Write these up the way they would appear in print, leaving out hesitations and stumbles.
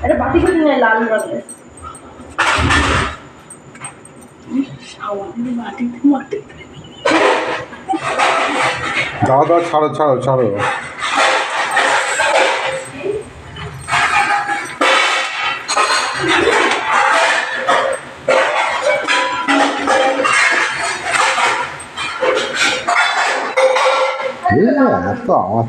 अरे बाटी को नहीं लाल रंग দাও দাও, ছাড়ো ছাড়ো ছাড়ো। এত আমার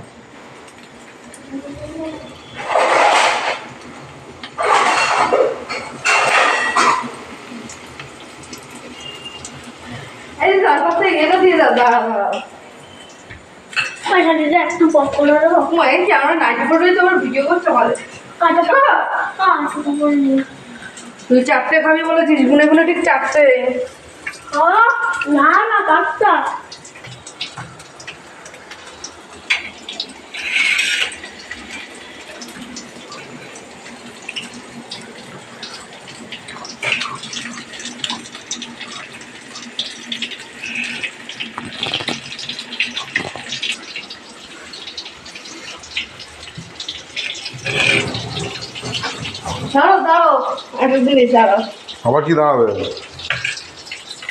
একটু পপকর্ন আমরা নাইট পড়বে তোমার ভিডিও করতে বলে তুই চারটে খাবি বলেছিস, গুনে গুনে ঠিক চারটে। না না পাঁচটা। দাঁড়াও দাঁড়াও এতদিন দাঁড়াও। আবার কি দাঁড়াবে?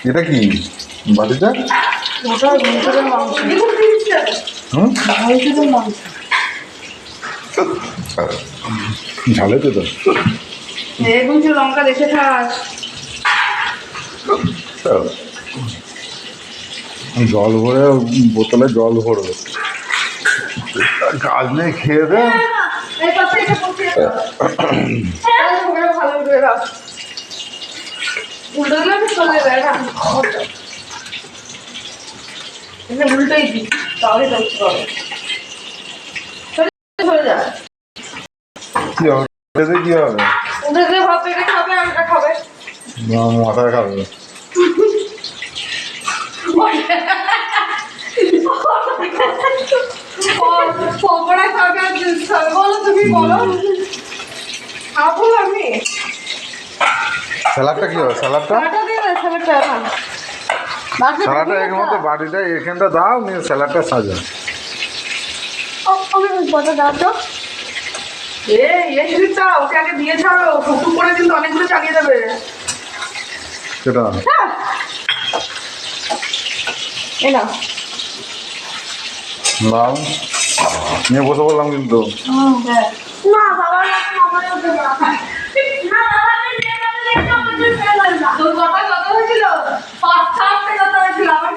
এটা কি বাটিটা? ঝালে তো এখন লঙ্কা দেখে খাস। জল ভরে বোতলে জল ভরবে, কাজ নেই, খেয়ে দে। ভালো করে রাখ, উল্টো দিলে আমি চলে যাবে না, উল্টোই দিই তাহলে চলতে পারবে। চলে যা, কি হবে কি হবে? উল্টো দিলে ভাত পেটে খাবে, আমটা খাবে, মাথায় খাবে। পকোড়া খাবে আর জুস খাবে, বলো তুমি বলো। খাবো আমি। স্যালাডটা কি হবে? স্যালাডটা স্যালাডটা এর মধ্যে বাটিটা এখানটা দাও, নিয়ে স্যালাডটা সাজাও। ওকে আগে দিয়ে ছাড়ো, টুকটুক করে কিন্তু অনেকগুলো চালিয়ে যাবে সেটা নাও, নিয়ে বসে বললাম কিন্তু। না বাবা তোর কথা কত হয়েছিল? 5-6 কথা হয়েছিল, আমার